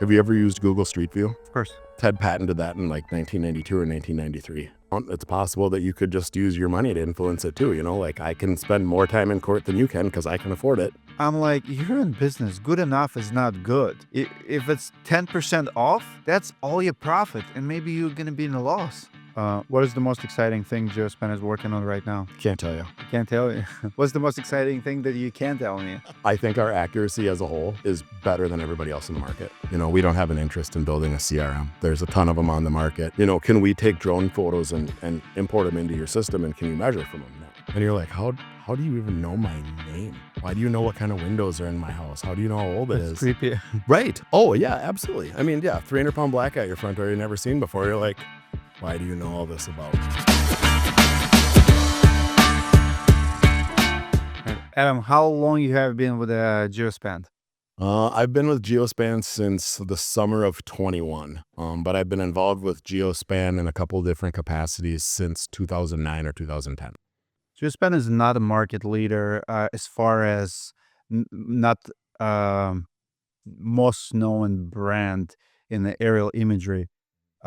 Have you ever used Google Street View? Of course. Ted patented that in like 1992 or 1993. It's possible that you could just use your money to influence it too. Like I can spend more time in court than you can because I can afford it. I'm like, you're in business. Good enough is not good. If it's 10% off, that's all your profit, and maybe you're going to be in a loss. What is the most exciting thing Geospan is working on right now? Can't tell you. Can't tell you. What's the most exciting thing that you can tell me? I think our accuracy as a whole is better than everybody else in the market. We don't have an interest in building a CRM. There's a ton of them on the market. Can we take drone photos and import them into your system, and can you measure from them? No. And you're like, how do you even know my name? Why do you know what kind of windows are in my house? How do you know how old it is? Creepy. Right. Oh, yeah, absolutely. 300-pound black cat your front door you've never seen before. You're like, why do you know all this about? Adam, how long you have been with Geospan? I've been with Geospan since the summer of 21, but I've been involved with Geospan in a couple of different capacities since 2009 or 2010. Geospan is not a market leader as far as not most known brand in the aerial imagery.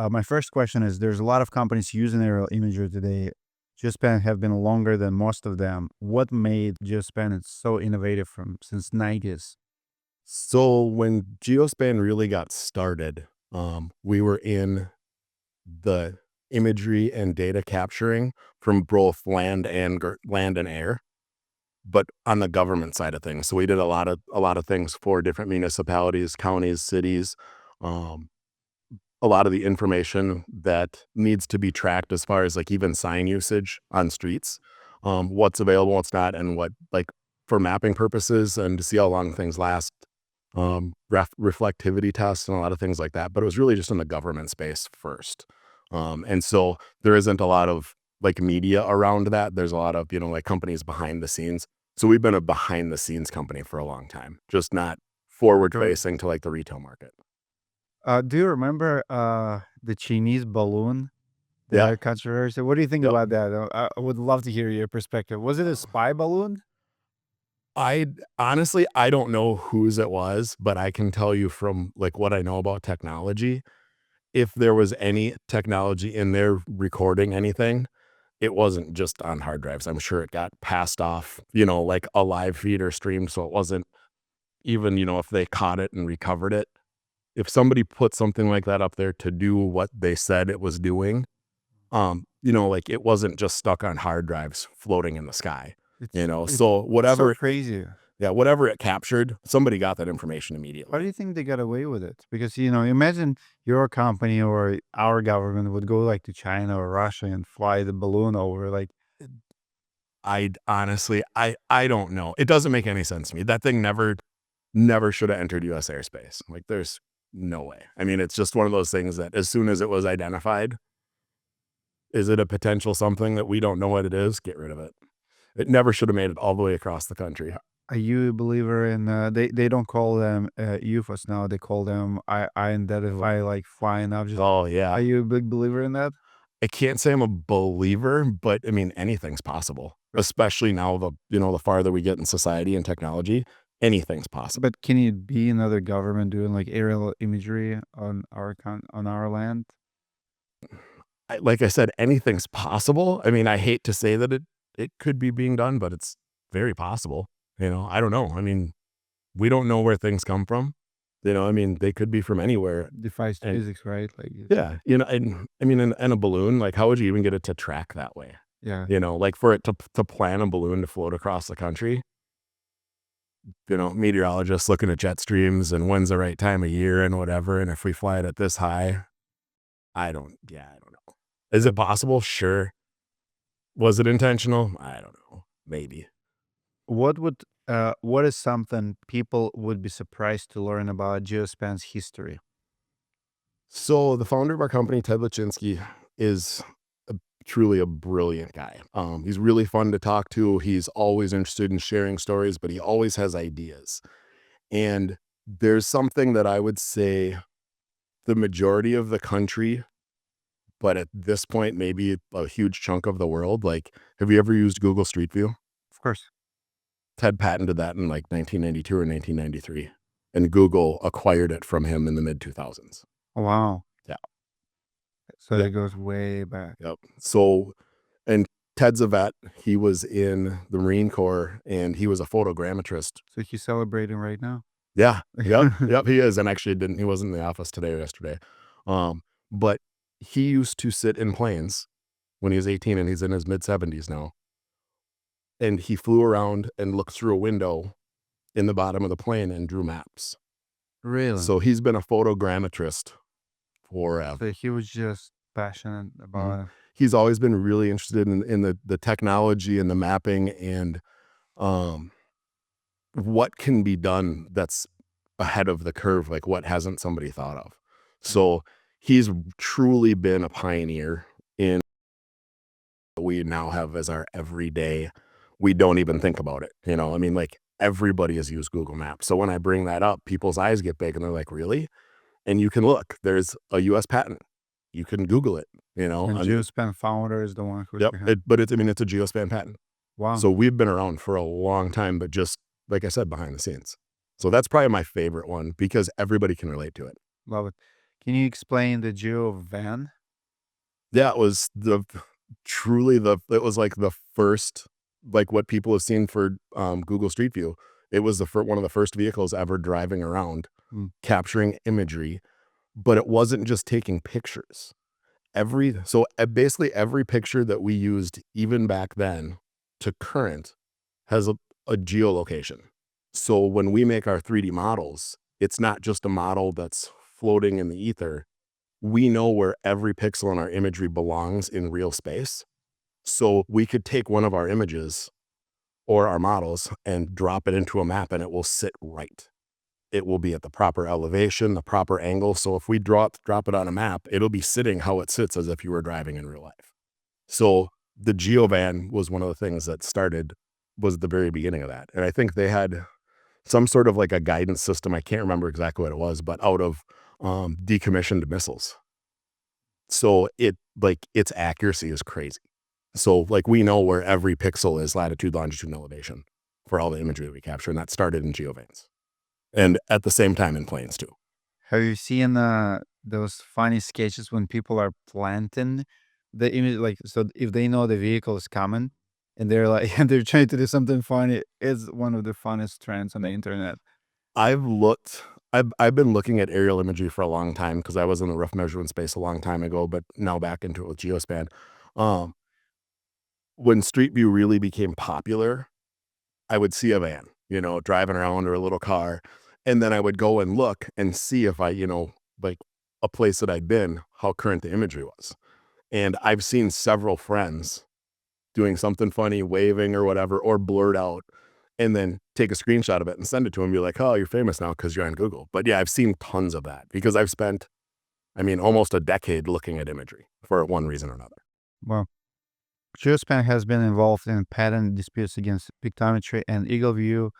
My first question is, there's a lot of companies using aerial imagery today. Geospan have been longer than most of them. What made Geospan so innovative since 90s? So when Geospan really got started, we were in the imagery and data capturing from both land and air, but on the government side of things. So we did a lot of things for different municipalities, counties, cities. A lot of the information that needs to be tracked as far as like even sign usage on streets, what's available, what's not, and what, like, for mapping purposes and to see how long things last, reflectivity tests and a lot of things like that. But it was really just in the government space first. And so there isn't a lot of like media around that. There's a lot of, like companies behind the scenes. So we've been a behind the scenes company for a long time, just not forward facing to like the retail market. Do you remember the Chinese balloon? Yeah. Controversy. What do you think about that? I would love to hear your perspective. Was it a spy balloon? I don't know whose it was, but I can tell you from like what I know about technology, if there was any technology in there recording anything, it wasn't just on hard drives. I'm sure it got passed off, like a live feed or streamed. So it wasn't even, if they caught it and recovered it. If somebody put something like that up there to do what they said it was doing, like it wasn't just stuck on hard drives floating in the sky, so whatever. So crazy. Yeah, whatever it captured, somebody got that information immediately. Why do you think they got away with it? Because, imagine your company or our government would go like to China or Russia and fly the balloon over. Like, I honestly don't know. It doesn't make any sense to me. That thing never should have entered U.S. airspace. Like, there's no way. It's just one of those things that as soon as it was identified, is it a potential something that we don't know what it is? Get rid of it. It never should have made it all the way across the country. are you a believer in, they don't call them UFOs now, they call them identify like flying objects. Oh, yeah. Are you a big believer in that? I can't say I'm a believer, but anything's possible, especially now the farther we get in society and technology, anything's possible. But can it be another government doing like aerial imagery on our land? Like I said, anything's possible. I hate to say that it could be being done, but it's very possible. I don't know. We don't know where things come from. They could be from anywhere. Defies physics, right? Like, Yeah. In a balloon, like how would you even get it to track that way? yeah. Like for it to plan a balloon to float across the country, meteorologists looking at jet streams and when's the right time of year and whatever. And if we fly it at this high, I don't know. Is it possible? Sure. Was it intentional? I don't know. Maybe. What is something people would be surprised to learn about Geospan's history? So the founder of our company, Ted Lachinsky, is truly a brilliant guy. He's really fun to talk to. He's always interested in sharing stories, but he always has ideas. And there's something that I would say the majority of the country, but at this point, maybe a huge chunk of the world, like, have you ever used Google Street View? Of course. Ted patented that in like 1992 or 1993. and Google acquired it from him in the mid 2000s. Oh, wow. Yeah. So Yeah. that goes way back. Yep. So, and Ted's a vet. He was in the Marine Corps and he was a photogrammetrist. So he's celebrating right now. Yeah. Yep. Yep. He is. And actually he wasn't in the office today or yesterday. But he used to sit in planes when he was 18 and he's in his mid 70s now. And he flew around and looked through a window in the bottom of the plane and drew maps. Really? So he's been a photogrammetrist forever. So he was just passionate about it. He's always been really interested in the technology and the mapping and um, what can be done that's ahead of the curve, like what hasn't somebody thought of. So he's truly been a pioneer in what we now have as our everyday. We don't even think about it. I mean, like everybody has used Google Maps. So when I bring that up, people's eyes get big and they're like, really? And you can look, there's a US patent. You can Google it, And Geospan founder is the one who's yep. behind. But it's a Geospan patent. Wow. So we've been around for a long time, but just like I said, behind the scenes. So that's probably my favorite one because everybody can relate to it. Love it. Can you explain the Geovan? Yeah, it was it was like the first, like what people have seen for Google Street View. It was one of the first vehicles ever driving around, capturing imagery, but it wasn't just taking pictures. Basically every picture that we used even back then to current has a geolocation. So when we make our 3D models, it's not just a model that's floating in the ether. We know where every pixel in our imagery belongs in real space. So we could take one of our images or our models and drop it into a map and it will sit right. It will be at the proper elevation, the proper angle. So if we drop it on a map, it'll be sitting how it sits as if you were driving in real life. So the Geovan was one of the things that was the very beginning of that. And I think they had some sort of like a guidance system. I can't remember exactly what it was, but out of decommissioned missiles. So its accuracy is crazy. So like we know where every pixel is latitude, longitude, and elevation for all the imagery that we capture. And that started in Geovans. And at the same time in planes too. Have you seen those funny sketches when people are planting the image? Like, so if they know the vehicle is coming and they're like, and they're trying to do something funny, it's one of the funniest trends on the internet. I've been looking at aerial imagery for a long time because I was in the rough measurement space a long time ago, but now back into it with Geospan. Um, when Street View really became popular, I would see a van, driving around or a little car. And then I would go and look and see if like a place that I'd been, how current the imagery was. And I've seen several friends doing something funny, waving or whatever, or blurred out, and then take a screenshot of it and send it to him. Be like, oh, you're famous now because you're on Google. But yeah, I've seen tons of that because I've spent, almost a decade looking at imagery for one reason or another. Well, Geospan has been involved in patent disputes against Pictometry and Eagle View.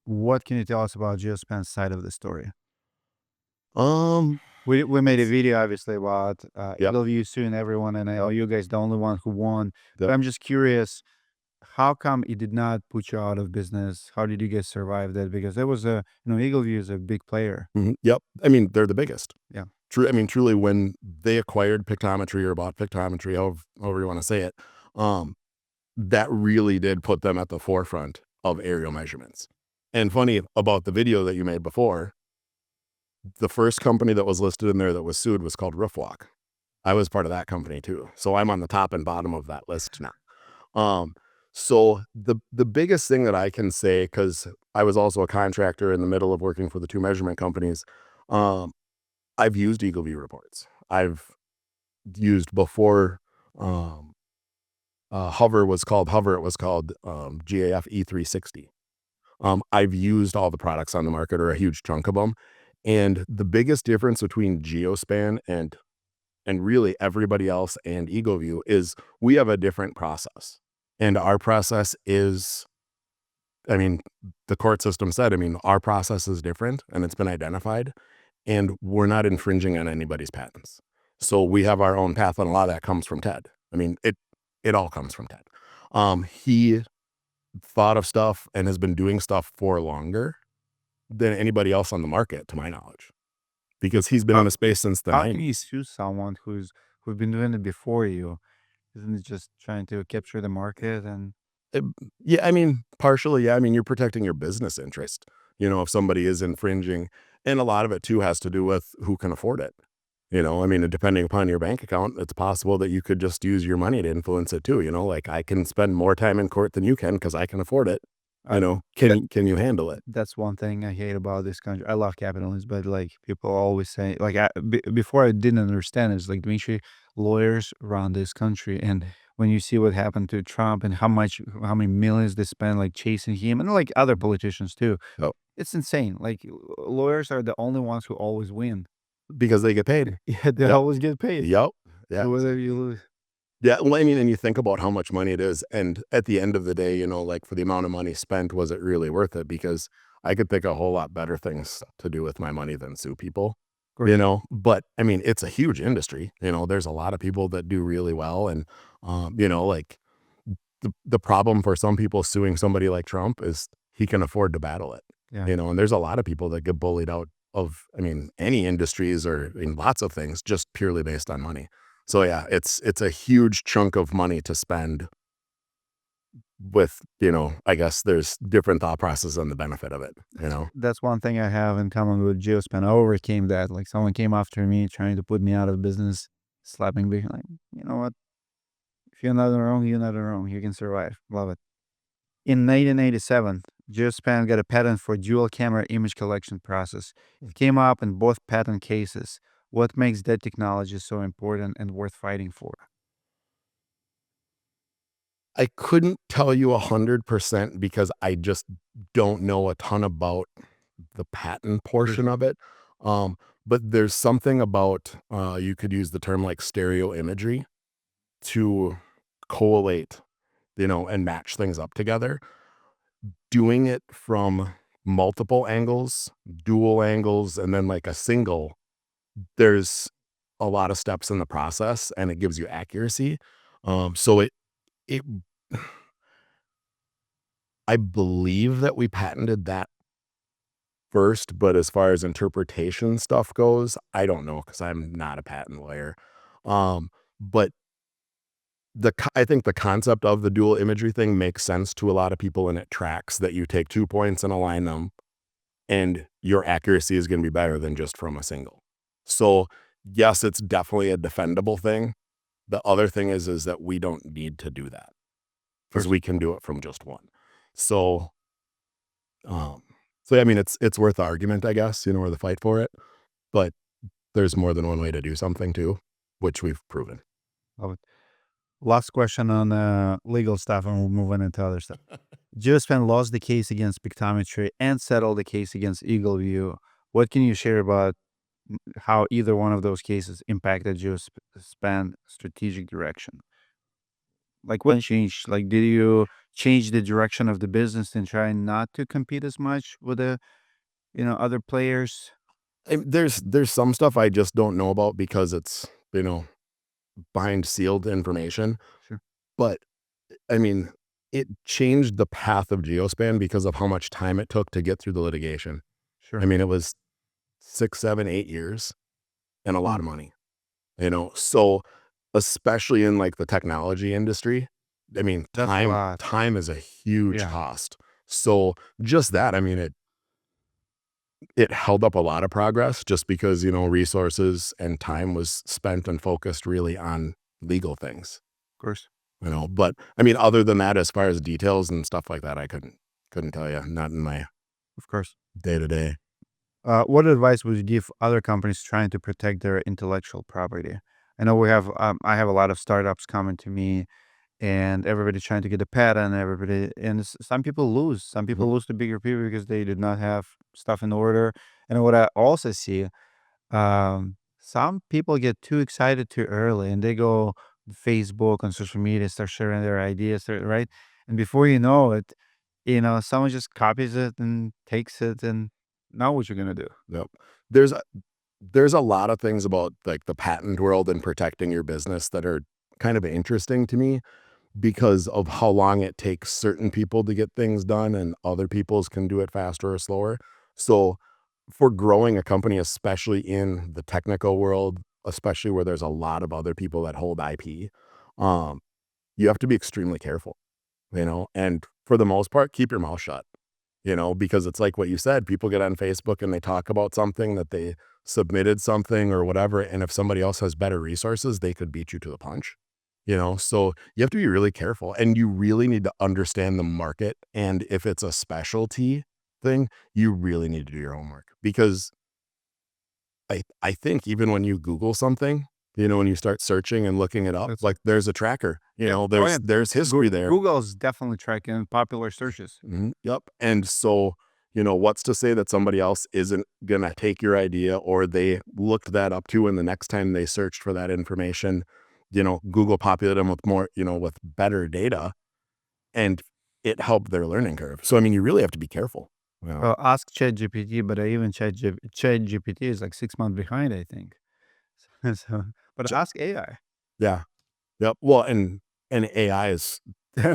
What can you tell us about Geospan's side of the story? Um, We made a video obviously about Yep. Eagle View suing everyone, and you guys the only one who won. But Yep. I'm just curious, how come it did not put you out of business? How did you guys survive that? Because there was Eagle View is a big player. Yep. They're the biggest. Yeah. Truly, when they acquired Pictometry or bought Pictometry, however you want to say it, that really did put them at the forefront of aerial measurements. And funny about the video that you made before, the first company that was listed in there that was sued was called Roofwalk. I was part of that company too. So I'm on the top and bottom of that list now. So the biggest thing that I can say, because I was also a contractor in the middle of working for the two measurement companies, I've used Eagle View reports. I've used before Hover was called Hover. It was called GAF E360. I've used all the products on the market or a huge chunk of them. And the biggest difference between Geospan and really everybody else and Eagle View is we have a different process. And our process is, the court system said, our process is different and it's been identified and we're not infringing on anybody's patents. So we have our own path and a lot of that comes from Ted. It all comes from Ted. He thought of stuff and has been doing stuff for longer. than anybody else on the market, to my knowledge, because he's been How in the space since the how can 90s. you sue someone who's been doing it before you? Isn't it just trying to capture the market and Uh, yeah, I mean, partially, yeah. I mean, you're protecting your business interest, if somebody is infringing, and a lot of it too has to do with who can afford it. I mean, depending upon your bank account, it's possible that you could just use your money to influence it too, like I can spend more time in court than you can because I can afford it. uh, Can you handle it? that's one thing I hate about this country. I love capitalism, but like people always say, like before I didn't understand, it's like Dmitry, lawyers run this country, and when you see what happened to Trump and how many millions they spend like chasing him, and like other politicians too, Oh, it's insane. Like lawyers are the only ones who always win. because they get paid. Yeah, they Yep. always get paid. Yep. Yeah. So whether you lose, Yeah, well, I mean, and you think about how much money it is, and at the end of the day, like for the amount of money spent, was it really worth it? Because I could think a whole lot better things to do with my money than sue people, of course, But I mean, it's a huge industry. There's a lot of people that do really well, and like the problem for some people suing somebody like Trump is he can afford to battle it, yeah. and there's a lot of people that get bullied out of, I mean, any industries or in lots of things just purely based on money. So yeah, it's a huge chunk of money to spend with, I guess there's different thought process on the benefit of it. That's one thing I have in common with Geospan. I overcame that. Like someone came after me trying to put me out of business, slapping me like, you know what? If you're not wrong, you're not wrong. You can survive. Love it. In 1987, Geospan got a patent for dual camera image collection process. It came up in both patent cases. What makes that technology so important and worth fighting for? I couldn't tell you 100% because I just don't know a ton about the patent Sure. portion of it. Um, but there's something about, you could use the term like stereo imagery to collate, and match things up together. Doing it from multiple angles, dual angles, and then like a single, there's a lot of steps in the process and it gives you accuracy. So it, I believe that we patented that first, but as far as interpretation stuff goes, I don't know because I'm not a patent lawyer. But I think the concept of the dual imagery thing makes sense to a lot of people, and it tracks that you take 2 points and align them, and your accuracy is gonna be better than just from a single. So, yes, it's definitely a defendable thing. The other thing is that we don't need to do that because First, we can do it from just one. So, um, yeah, I mean, it's worth the argument, I guess, or the fight for it, but there's more than one way to do something too, which we've proven. love it. Last question on legal stuff, and we'll move on into other stuff. Geospan lost the case against Pictometry and settled the case against Eagleview. What can you share about how either one of those cases impacted Geospan strategic direction? Like what changed? Like did you change the direction of the business and try not to compete as much with the other players? There's some stuff I just don't know about because it's, behind sealed information, Sure, but, I mean, it changed the path of Geospan because of how much time it took to get through the litigation. I sure. mean, it was 6, 7, 8 years and a lot Mm, of money, So, especially in, like, the technology industry, I mean, that's a lot. time is a huge Yeah, cost. So, just that, I mean, it held up a lot of progress just because, resources and time was spent and focused really on legal things, of course, but I mean, other than that, as far as details and stuff like that, I couldn't tell you, not in my of course. day to day. What advice would you give other companies trying to protect their intellectual property? I know I have a lot of startups coming to me, and everybody's trying to get a patent. And some people lose. Some Mhm. people lose to bigger people because they did not have stuff in order. And what I also see, some people get too excited too early, and they go on Facebook on social media, start sharing their ideas, right? And before you know it, someone just copies it and takes it, and now what you're gonna do? Yep. There's there's a lot of things about like the patent world and protecting your business that are kind of interesting to me because of how long it takes certain people to get things done and other people's can do it faster or slower. So for growing a company, especially in the technical world, especially where there's a lot of other people that hold IP, um, you have to be extremely careful, and for the most part, keep your mouth shut, because it's like what you said, people get on Facebook and they talk about something that they submitted something or whatever. And if somebody else has better resources, they could beat you to the punch, so you have to be really careful and you really need to understand the market. And if it's a specialty thing, you really need to do your homework because I think even when you Google something, when you start searching and looking it up, That's like there's a tracker, yeah. Oh there's yeah. there's history there. Google's definitely tracking popular searches. Mhm, yep, and so, what's to say that somebody else isn't gonna take your idea or they looked that up too, and the next time they searched for that information, Google populated them with more, with better data, and it helped their learning curve. So, I mean, you really have to be careful. Yeah. Well, ask ChatGPT, but even ChatGPT is like 6 months behind, I think. So, but Ch ask AI. Yeah, yep, well, and AI is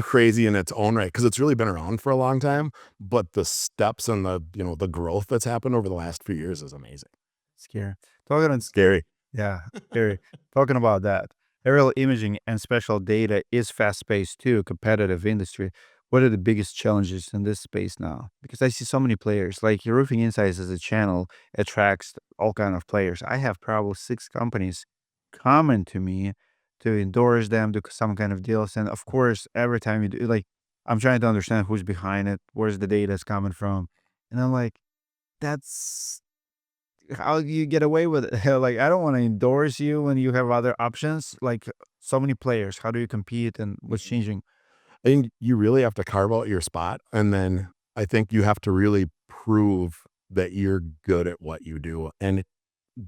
crazy in its own right because it's really been around for a long time, but the steps and the growth that's happened over the last few years is amazing. Scary. Talking on, Scary. yeah, scary. Talking about that, aerial imaging and special data is fast-paced too, competitive industry. What are the biggest challenges in this space now? Because I see so many players. Like your Roofing Insights as a channel attracts all kind of players. I have probably 6 companies coming to me to endorse them, do some kind of deals, and of course, every time you do, like, I'm trying to understand who's behind it, where's the data is coming from, and I'm like, that's how do you get away with it? Like, I don't wanna endorse you when you have other options, like, so many players. How do you compete and what's changing? I think you really have to carve out your spot, and then I think you have to really prove that you're good at what you do, and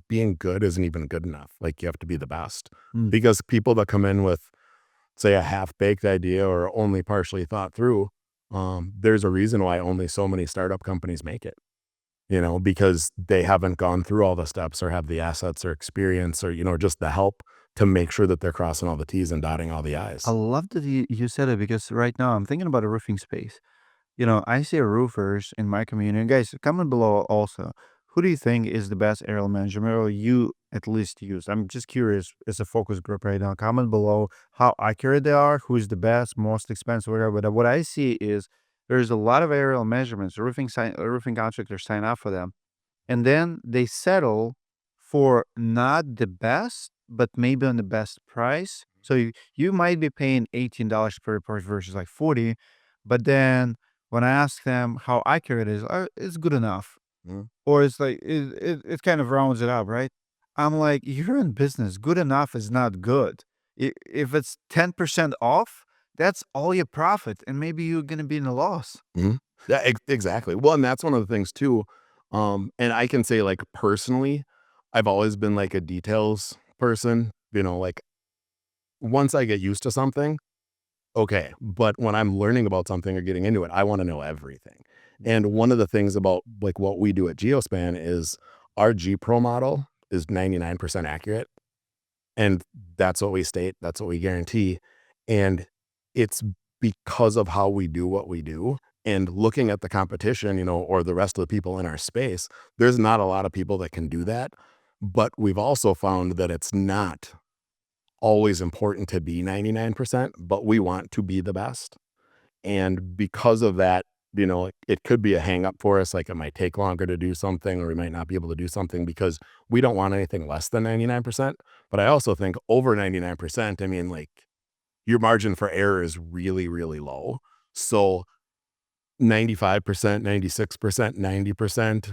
being good isn't even good enough, like, you have to be the best, Mm. because people that come in with, say, a half-baked idea or only partially thought through, there's a reason why only so many startup companies make it, because they haven't gone through all the steps or have the assets or experience or, just the help to make sure that they're crossing all the T's and dotting all the I I's. love that you said it because right now I'm thinking about a roofing space. I see roofers in my community. And guys, comment below also. Who do you think is the best aerial management or you at least use? I'm just curious as a focus group right now. Comment below how accurate they are, who's the best, most expensive, whatever. But what I see is there's a lot of aerial measurements. Roofing contractors sign up for them. And then they settle for not the best, but maybe on the best price. So you might be paying $18 per report versus like 40, but then when I ask them how accurate it is, it's good enough. Mhm, Or it's like it kind of rounds it up, right? I'm like, you're in business. Good enough is not good. If it's 10% off, that's all your profit, and maybe you're gonna be in a loss. mhm. Yeah, exactly. Well, and that's one of the things too, and I can say, like, personally, I've always been, like, a details person, like, once I get used to something, okay, but when I'm learning about something or getting into it, I wanna know everything, and one of the things about, like, what we do at Geospan is our G Pro model is 99% accurate. And that's what we state, that's what we guarantee, and it's because of how we do what we do, and looking at the competition, or the rest of the people in our space, there's not a lot of people that can do that, but we've also found that it's not always important to be 99%, but we want to be the best. And because of that, it could be a hang up for us. Like it might take longer to do something, or we might not be able to do something because we don't want anything less than 99%. But I also think over 99%, I mean, like your margin for error is really, really low. So 95%, 96%, 90%,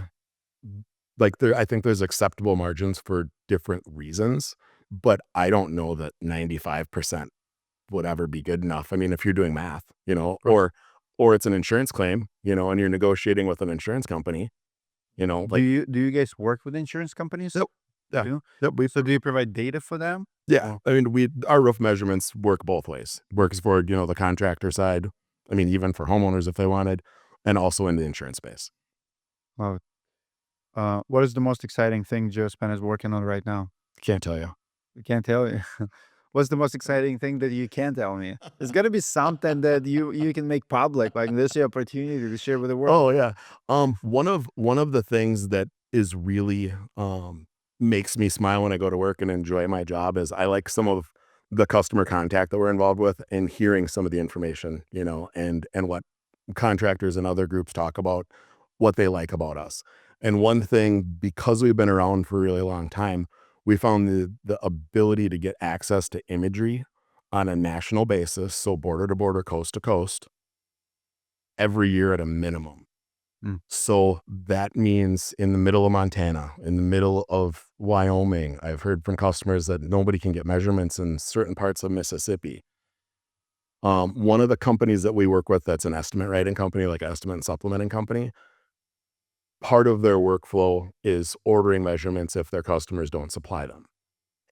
like I think there's acceptable margins for different reasons. But I don't know that 95% would ever be good enough. I mean, if you're doing math, Course. or it's an insurance claim, and you're negotiating with an insurance company, Do like you guys work with insurance companies? yep, You yeah, do? yep, So do you provide data for them? yeah. I mean, our roof measurements work both ways. Works for the contractor side. I mean, even for homeowners if they wanted, and also in the insurance space. Well, what is the most exciting thing Geospan is working on right now? Can't tell you. I can't tell you. What's the most exciting thing that you can tell me? There's got to be something that you can make public. Like this, your opportunity to share with the world. Oh, yeah. One of the things that is really, makes me smile when I go to work and enjoy my job is I like some of the customer contact that we're involved with and hearing some of the information, and what contractors and other groups talk about, what they like about us. And one thing, because we've been around for a really long time, we found the ability to get access to imagery on a national basis, so border to border, coast to coast, every year at a minimum. Mm. So that means in the middle of Montana, in the middle of Wyoming, I've heard from customers that nobody can get measurements in certain parts of Mississippi. One of the companies that we work with that's an estimate writing company, like estimate and supplementing company, part of their workflow is ordering measurements if their customers don't supply them.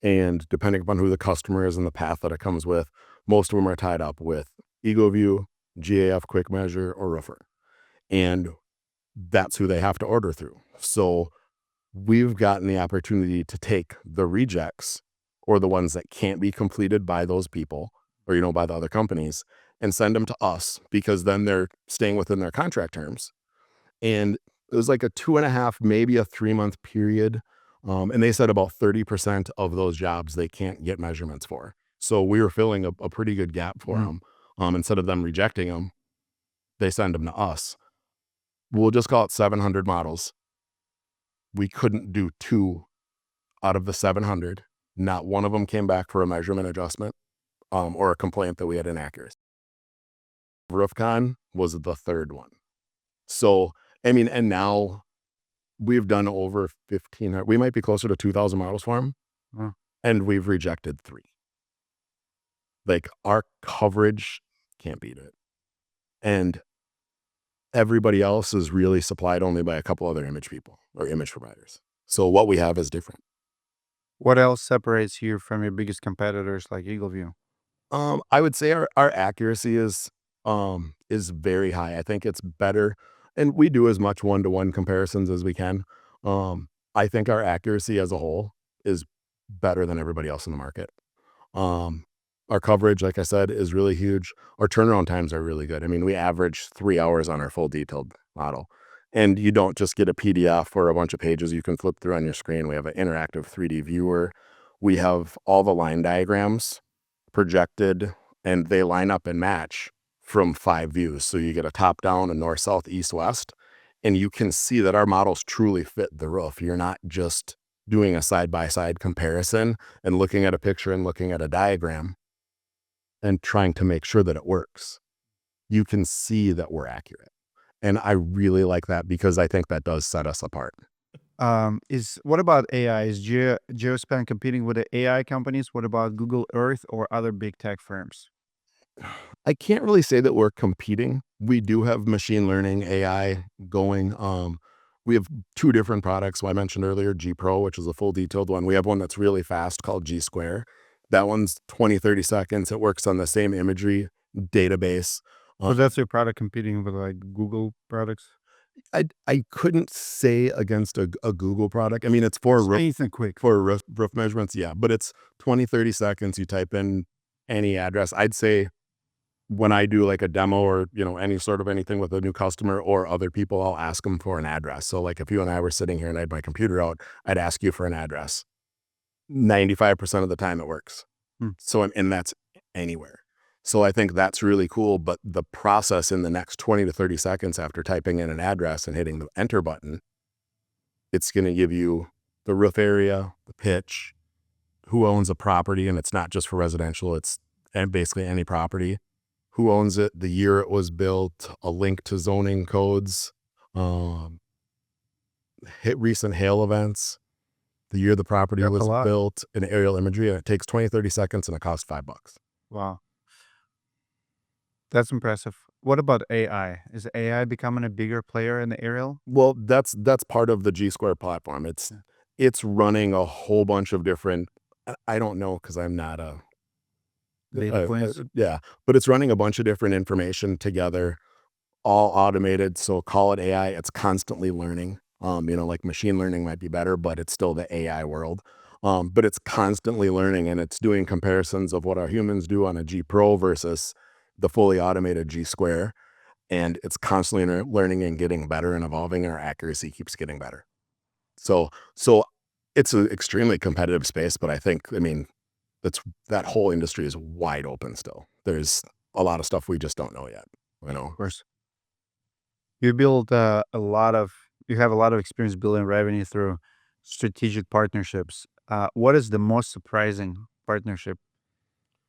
And depending upon who the customer is and the path that it comes with, most of them are tied up with EgoView, GAF Quick Measure, or Roofer. And that's who they have to order through. So we've gotten the opportunity to take the rejects or the ones that can't be completed by those people or, by the other companies and send them to us because then they're staying within their contract terms. And it was like a 2.5, maybe a 3-month period. And they said about 30% of those jobs they can't get measurements for. So we were filling a pretty good gap for Mm. them. Instead of them rejecting them, they send them to us. We'll just call it 700 models. We couldn't do 2 out of the 700. Not one of them came back for a measurement adjustment, or a complaint that we had inaccuracy. RoofCon was the third one. So, I mean, and now we've done over 1,500. We might be closer to 2,000 models for them, Wow. and we've rejected 3. Like, our coverage can't beat it. And everybody else is really supplied only by a couple other image people or image providers. So what we have is different. What else separates you from your biggest competitors like EagleView? I would say our accuracy is very high. I think it's better, and we do as much one-to-one comparisons as we can. I think our accuracy as a whole is better than everybody else in the market. Um, our coverage, like I said, is really huge. Our turnaround times are really good. I mean, we average 3 hours on our full detailed model. And you don't just get a PDF or a bunch of pages you can flip through on your screen. We have an interactive 3D viewer. We have all the line diagrams projected, and they line up and match from 5 views. So you get a top down, a north, south, east, west, and you can see that our models truly fit the roof. You're not just doing a side by side comparison and looking at a picture and looking at a diagram and trying to make sure that it works. You can see that we're accurate. And I really like that because I think that does set us apart. Is what about AI? Is Geospan competing with the AI companies? What about Google Earth or other big tech firms? I can't really say that we're competing. We do have machine learning AI going. We have 2 different products. Well, I mentioned earlier G Pro, which is a full detailed one. We have one that's really fast called G Square. That one's 20, 30 seconds. It works on the same imagery database. So that's your product competing with like Google products? I couldn't say against a Google product. I mean, it's for Just anything quick. roof measurements, yeah, but it's 20, 30 seconds. You type in any address. I'd say when I do like a demo or, any sort of anything with a new customer or other people, I'll ask them for an address. So like if you and I were sitting here and I had my computer out, I'd ask you for an address. 95% of the time it works. Hmm. So, and that's anywhere. So I think that's really cool. But the process in the next 20 to 30 seconds after typing in an address and hitting the enter button, it's going to give you the roof area, the pitch, who owns a property. And it's not just for residential. It's basically any property, who owns it, the year it was built, a link to zoning codes, um, hit recent hail events, the year the property That's a was lot. built, and aerial imagery. And it takes 20, 30 seconds and it costs $5. Wow. That's impressive. What about AI? Is AI becoming a bigger player in the aerial? Well, that's part of the G Square platform. It's Yeah. it's running a whole bunch of different. I don't know because I'm not Data points? yeah, but it's running a bunch of different information together, all automated. So call it AI. It's constantly learning. Like machine learning might be better, but it's still the AI world. But it's constantly learning, and it's doing comparisons of what our humans do on a G Pro versus the fully automated G Square. And it's constantly learning and getting better and evolving. Our accuracy keeps getting better. So it's an extremely competitive space, but I mean, that's that whole industry is wide open still. There's a lot of stuff we just don't know yet, you know. Of course. You build you have a lot of experience building revenue through strategic partnerships. What is the most surprising partnership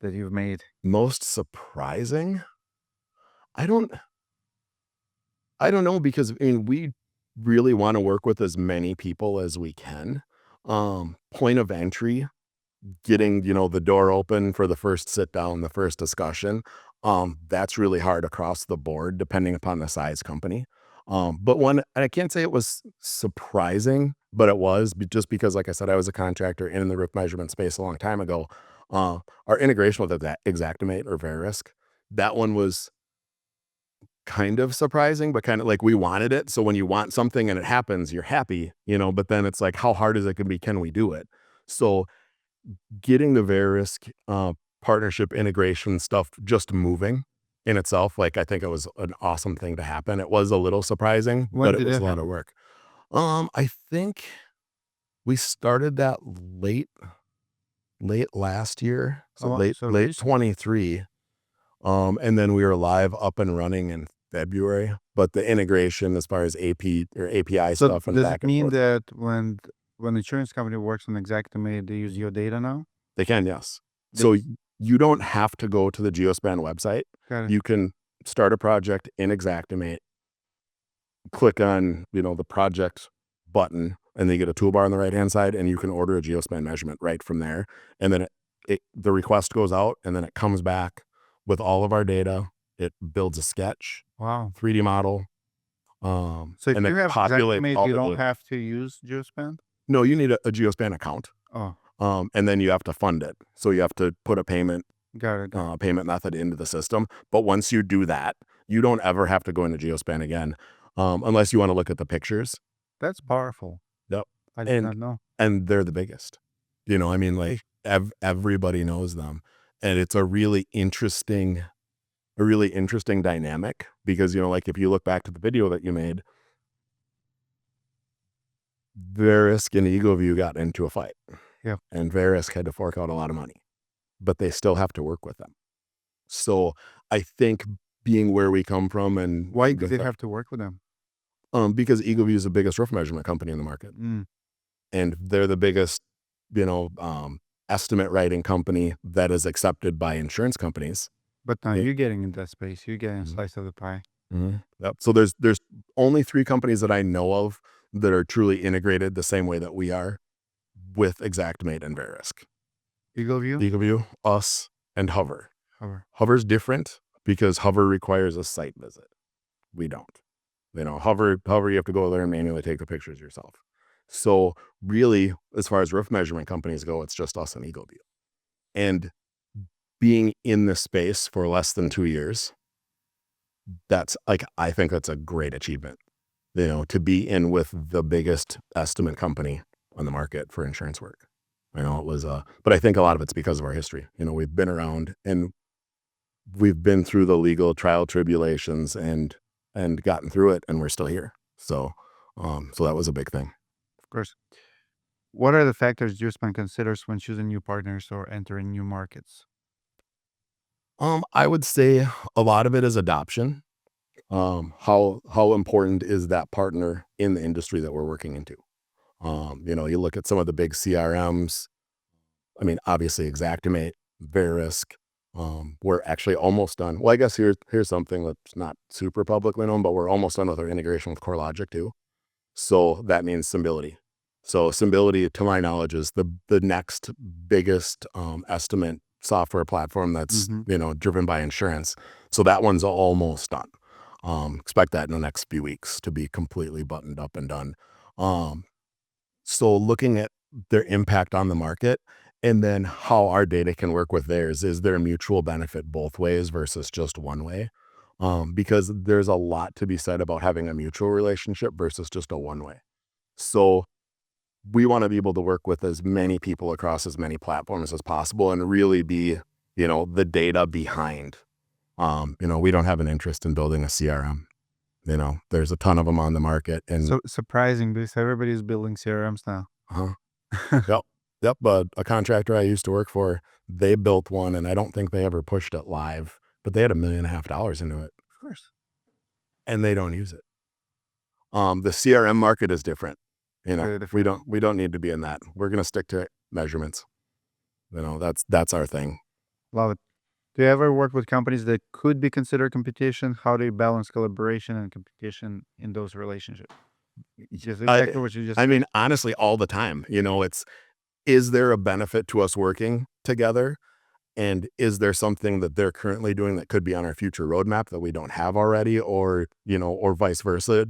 that you've made? Most surprising? I don't I don't know because I mean we really want to work with as many people as we can. Point of entry, getting, the door open for the first sit down, the first discussion. That's really hard across the board depending upon the size company. But one, and I can't say it was surprising, but it was just because, like I said, I was a contractor in the roof measurement space a long time ago. Our integration with that Xactimate or Verisk, that one was kind of surprising, but kind of like we wanted it. So when you want something and it happens, you're happy, but then it's like, how hard is it going to be? Can we do it? So getting the Verisk partnership integration stuff just moving in itself, like I think it was an awesome thing to happen. It was a little surprising, but When it did was it a lot of happen? work. I think we started that late last year, so Oh, late so late recent. 23. And then we were live up and running in February. But the integration as far as AP or API So stuff and does it back and mean forth, that when the insurance company works on Xactimate, they use your data now? they can, yes. They So use, you don't have to go to the Geospan website. got it. You can start a project in Xactimate, click on, the project button, and then you get a toolbar on the right-hand side, and you can order a geospan measurement right from there. And then the request goes out, and then it comes back with all of our data. It builds a sketch, Wow. 3D model, So if and then you have populates Xactimate, all you the don't data. have to use Geospan? No, you need a geospan account, Oh, and then you have to fund it. So you have to put a got it. payment method into the system. But once you do that, you don't ever have to go into Geospan again, unless you want to look at the pictures. That's powerful. Yep. I did And not know. and they're the biggest. I mean, like everybody knows them. And it's a really interesting dynamic because, like if you look back to the video that you made, Verisk and EagleView got into a fight Yeah. and Verisk had to fork out a lot of money, but they still have to work with them. So I think being where we come from and Why did they have to work with them? because EagleView is the biggest roof measurement company in the market. Mm. And they're the biggest, you know, um, estimate writing company that is accepted by insurance companies. But now Yeah. you're getting in that space. You're getting a Mhm. slice of the pie. Yep. So there's only 3 companies that I know of that are truly integrated the same way that we are with Xactimate and Verisk. Eagle View? EagleView, us, and Hover. Hover. Hover's different because Hover requires a site visit. We don't. Hover, you have to go there and manually take the pictures yourself. So really, as far as roof measurement companies go, it's just us and EagleView. And being in this space for less than 2 years, I think that's a great achievement, to be in with the biggest estimate company on the market for insurance work. It was, but I think a lot of it's because of our history. We've been around and we've been through the legal trial tribulations and gotten through it, and we're still here. So that was a big thing. Of course. What are the factors Geospan considers when choosing new partners or entering new markets? I would say a lot of it is adoption. How important is that partner in the industry that we're working into? You look at some of the big CRMs. I mean, obviously Xactimate, Verisk. We're actually almost done. Well, I guess here's something that's not super publicly known, but we're almost done with our integration with CoreLogic too. So that means Symbility. So Symbility, to my knowledge, is the next biggest estimate software platform that's Mm-hmm. driven by insurance. So that one's almost done. Expect that in the next few weeks to be completely buttoned up and done. Um, so looking at their impact on the market and then how our data can work with theirs, is there a mutual benefit both ways versus just one way? Because there's a lot to be said about having a mutual relationship versus just a one way. So we want to be able to work with as many people across as many platforms as possible and really be, the data behind. We don't have an interest in building a CRM. There's a ton of them on the market, and So surprising because everybody's building CRMs now. uh, yep, yep. But a contractor I used to work for, they built one, and I don't think they ever pushed it live, but they had $1.5 million into it, Of course. and they don't use it. The CRM market is different. Very We different. don't need to be in that. We're gonna stick to measurements. That's our thing. Love it. Do you ever work with companies that could be considered competition? How do you balance collaboration and competition in those relationships? Just I exactly what you just I said. mean, honestly, all the time. Is there a benefit to us working together? And is there something that they're currently doing that could be on our future roadmap that we don't have already, or vice versa?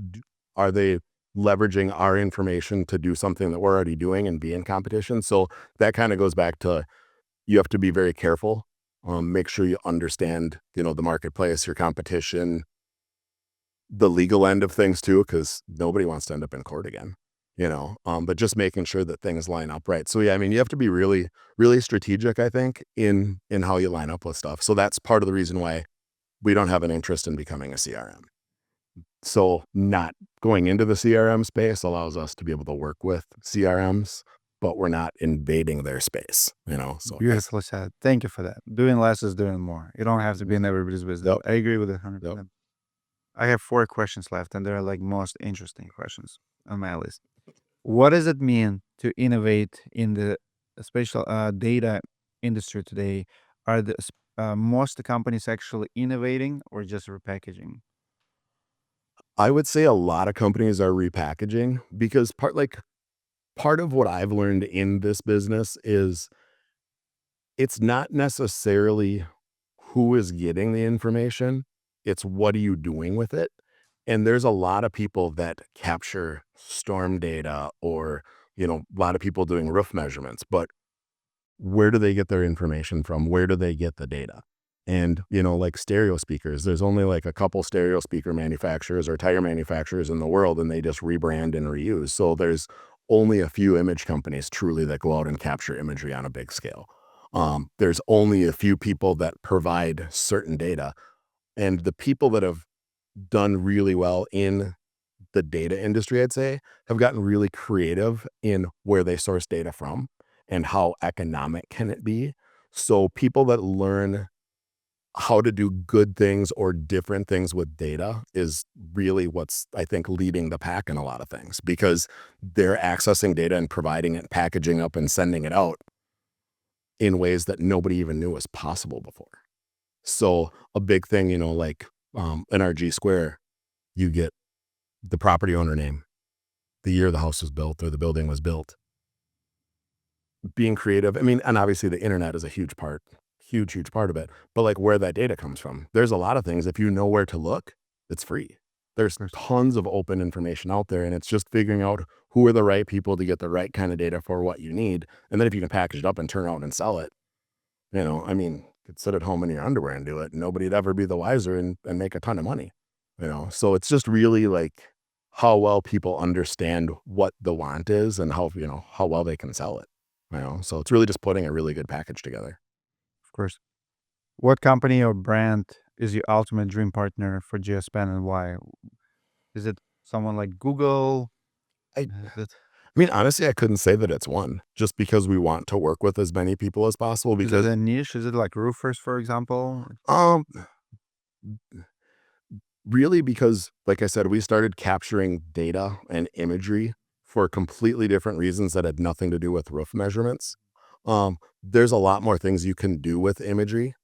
Are they leveraging our information to do something that we're already doing and be in competition? So that kind of goes back to, you have to be very careful. Make sure you understand, the marketplace, your competition, the legal end of things too, because nobody wants to end up in court again. But just making sure that things line up right. So yeah, I mean, you have to be really, really strategic, I think, in how you line up with stuff. So that's part of the reason why we don't have an interest in becoming a CRM. So not going into the CRM space allows us to be able to work with CRMs, but we're not invading their space. So yes. Beautifully said. Thank you for that. Doing less is doing more. You don't have to be in everybody's business. Yep. I agree with it Yep. 100%. I have 4 questions left, and they're like most interesting questions on my list. What does it mean to innovate in the spatial data industry today? Are most companies actually innovating or just repackaging? I would say a lot of companies are repackaging because part of what I've learned in this business is it's not necessarily who is getting the information, it's what are you doing with it. And there's a lot of people that capture storm data, or, a lot of people doing roof measurements, but where do they get their information from? Where do they get the data? And, like stereo speakers, there's only like a couple stereo speaker manufacturers or tire manufacturers in the world, and they just rebrand and reuse. So there's only a few image companies truly that go out and capture imagery on a big scale. There's only a few people that provide certain data. And the people that have done really well in the data industry, I'd say, have gotten really creative in where they source data from and how economic can it be. So people that learn how to do good things or different things with data is really what's, I think, leading the pack in a lot of things, because they're accessing data and providing it, packaging up and sending it out in ways that nobody even knew was possible before. So a big thing, like in our G Square, you get the property owner name, the year the house was built or the building was built. Being creative. I mean, and obviously the internet is a huge part, huge, huge part of it. But like where that data comes from, there's a lot of things. If you know where to look, it's free. There's There's tons of open information out there, and it's just figuring out who are the right people to get the right kind of data for what you need. And then if you can package it up and turn out and sell it, I mean, you could sit at home in your underwear and do it. Nobody'd ever be the wiser and make a ton of money. So it's just really like how well people understand what the want is and how well they can sell it. So it's really just putting a really good package together. of course. What company or brand is your ultimate dream partner for Geospan and why? Is it someone like Google? I, That I mean, honestly, I couldn't say that it's one, just because we want to work with as many people as possible. is it Because a niche? Is it like roofers, for example? um, really, because like I said, we started capturing data and imagery for completely different reasons that had nothing to do with roof measurements. There's a lot more things you can do with imagery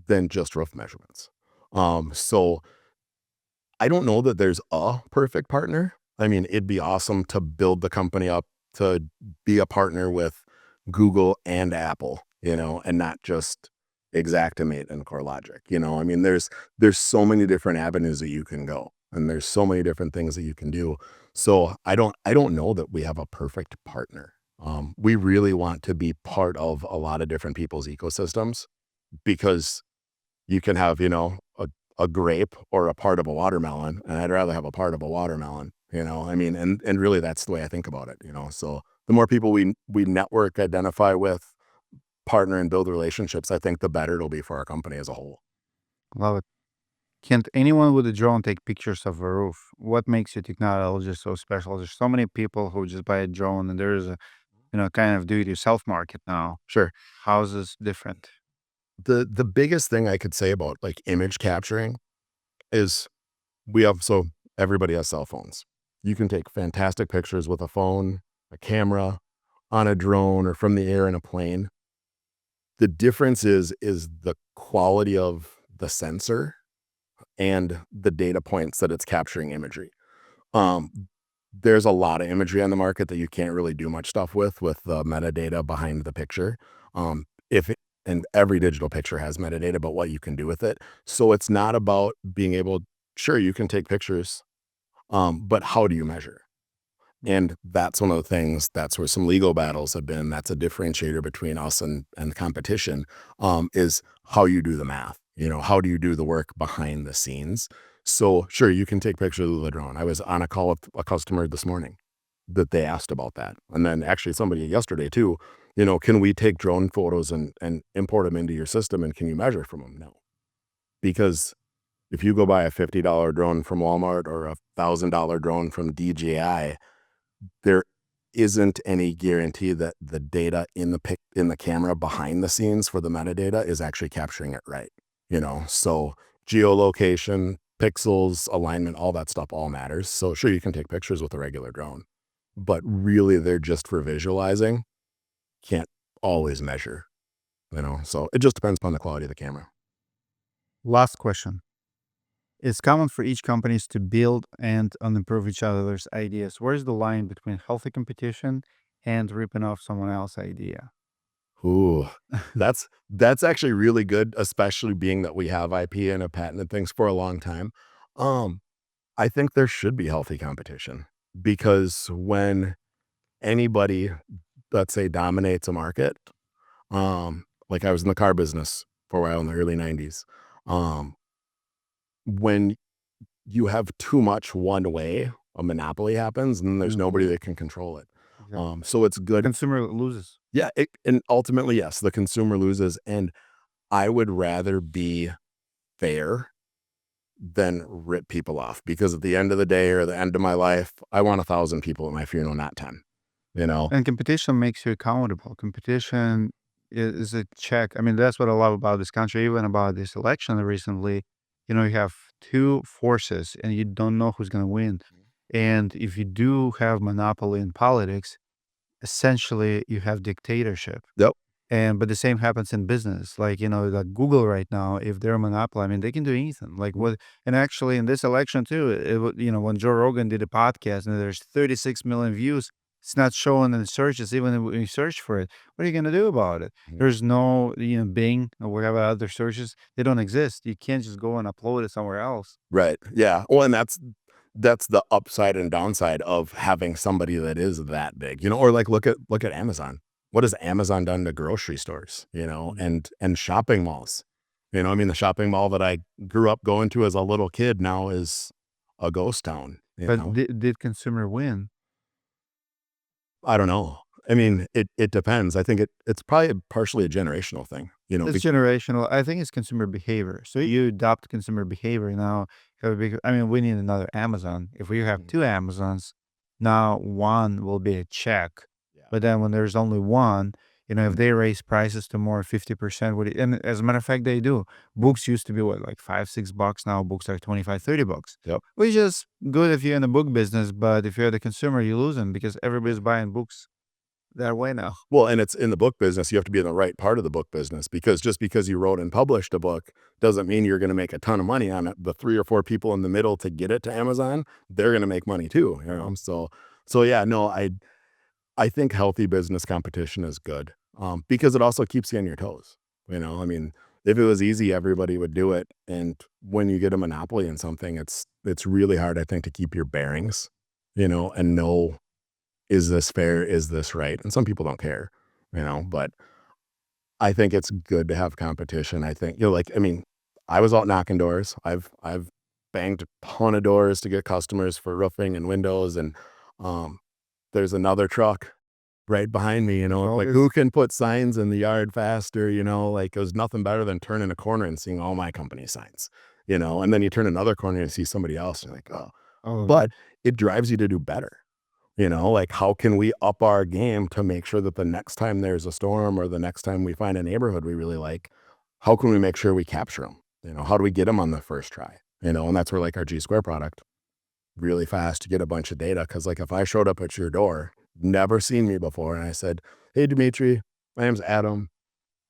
than just roof measurements. So I don't know that there's a perfect partner. I mean, it'd be awesome to build the company up to be a partner with Google and Apple, and not just Xactimate and CoreLogic. I mean, there's so many different avenues that you can go, and there's so many different things that you can do. So I don't know that we have a perfect partner. We really want to be part of a lot of different people's ecosystems, because you can have, a grape or a part of a watermelon, and I'd rather have a part of a watermelon. I mean, and really that's the way I think about it. So the more people we network, identify with, partner and build relationships, I think the better it'll be for our company as a whole. Love it. Can't anyone with a drone take pictures of a roof? What makes your technology so special? There's so many people who just buy a drone, and there's a kind of do-it-yourself market now. Sure. How is this different? The biggest thing I could say about like image capturing is so everybody has cell phones. You can take fantastic pictures with a phone, a camera, on a drone or from the air in a plane. The difference is the quality of the sensor and the data points that it's capturing imagery. Um, there's a lot of imagery on the market that you can't really do much stuff with the metadata behind the picture. If it, and every digital picture has metadata about what you can do with it. So it's not about being able, sure, you can take pictures, but how do you measure? And that's one of the things, that's where some legal battles have been. That's a differentiator between us and competition, is how you do the math. How do you do the work behind the scenes? So sure, you can take pictures of the drone. I was on a call with a customer this morning that they asked about that. And then actually somebody yesterday too, can we take drone photos and import them into your system and can you measure from them? No. Because if you go buy a $50 drone from Walmart or a $1,000 drone from DJI, there isn't any guarantee that the data in the camera behind the scenes for the metadata is actually capturing it right. So geolocation, pixels, alignment, all that stuff all matters. So sure, you can take pictures with a regular drone, but really they're just for visualizing, can't always measure. So it just depends upon the quality of the camera. Last question. It's common for each companies to build and improve each other's ideas. Where's the line between healthy competition and ripping off someone else's idea? Ooh, that's actually really good, especially being that we have IP and have patented things for a long time. Um, I think there should be healthy competition because when anybody, let's say, dominates a market, like I was in the car business for a while in the early 90s. Um, when you have too much one way, a monopoly happens, and then there's nobody Mhm. that can control it. Exactly. So it's The good. consumer loses. Yeah, and ultimately, yes, the consumer loses, and I would rather be fair than rip people off because at the end of the day or the end of my life, I want 1,000 people at my funeral, not 10, you know? And competition makes you accountable. Competition is a check. I mean, that's what I love about this country, even about this election recently. You have two forces and you don't know who's going to win. And if you do have monopoly in politics, essentially you have dictatorship. Yep. But the same happens in business. Like Google right now, if they're a monopoly, I mean, they can do anything. Like Mm. what? And actually, in this election too, when Joe Rogan did a podcast and there's 36 million views, it's not showing in the searches. Even when you search for it, what are you gonna do about it? Mhm. There's no, Bing or whatever other searches. They don't exist. You can't just go and upload it somewhere else. Right. Yeah. Well, and that's the upside and downside of having somebody that is that big, or like look at Amazon. What has Amazon done to grocery stores, Mhm. and shopping malls? I mean, the shopping mall that I grew up going to as a little kid now is a ghost town, you But know? did consumer win? I don't know. I mean, it depends. I think it's probably partially a generational thing. It's generational. I think it's consumer behavior. So you adopt consumer behavior now. I mean, we need another Amazon. If we have Mhm. two Amazons, now one will be a check. Yeah. But then when there's only one, if Mhm. they raise prices to more 50%, and as a matter of fact, they do. Books used to be what, like $5, $6. Now books are 25, $30. Yep. Which is good if you're in the book business, but if you're the consumer, you lose them because everybody's buying books that way now. Well, and it's in the book business, you have to be in the right part of the book business because just because you wrote and published a book doesn't mean you're gonna make a ton of money on it. The 3 or 4 people in the middle to get it to Amazon, they're gonna make money too. So yeah, no, I think healthy business competition is good, because it also keeps you on your toes. I mean, if it was easy, everybody would do it, and when you get a monopoly in something, it's really hard, I think, to keep your bearings, and know, "Is this fair? Is this right?" And some people don't care, but I think it's good to have competition. I think, like, I mean, I was out knocking doors. I've banged a ton of doors to get customers for roofing and windows, and um, there's another truck right behind me, like, Always. who can put signs in the yard faster, like, it was nothing better than turning a corner and seeing all my company signs, and then you turn another corner and see somebody else, and you're like, "Oh." Oh, But it drives you to do better, like, how can we up our game to make sure that the next time there's a storm or the next time we find a neighborhood we really like, how can we make sure we capture them? How do we get them on the first try? And that's where, like, our G Square product really fast to get a bunch of data. Cause like if I showed up at your door, never seen me before, and I said, "Hey, Dimitri, my name's Adam.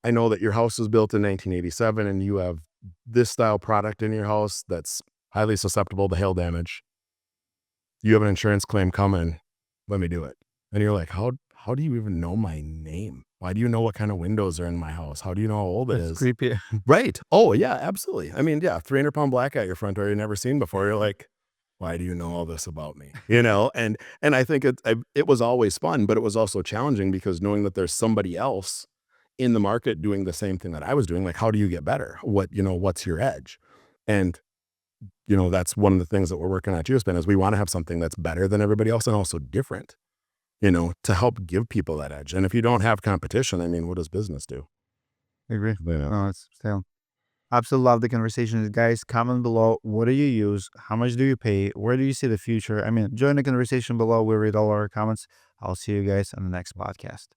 I know that your house was built in 1987 and you have this style product in your house that's highly susceptible to hail damage. You have an insurance claim coming. Let me do it." And you're like, how do you even know my name? Why do you know what kind of windows are in my house? How do you know how old it that's is? creepy. Right. Oh, yeah, absolutely. I mean, yeah, 300-pound black guy at your front door you've never seen before. You're like, "Why do you know all this about me?" And I think it was always fun, but it was also challenging because knowing that there's somebody else in the market doing the same thing that I was doing, like, how do you get better? What's your edge? And, that's one of the things that we're working on at Geospan is we wanna have something that's better than everybody else and also different, to help give people that edge. And if you don't have competition, I mean, what does business do? I agree. Yeah. No, it's still absolutely love the conversation. Guys, comment below. What do you use? How much do you pay? Where do you see the future? I mean, join the conversation below. We read all our comments. I'll see you guys on the next podcast.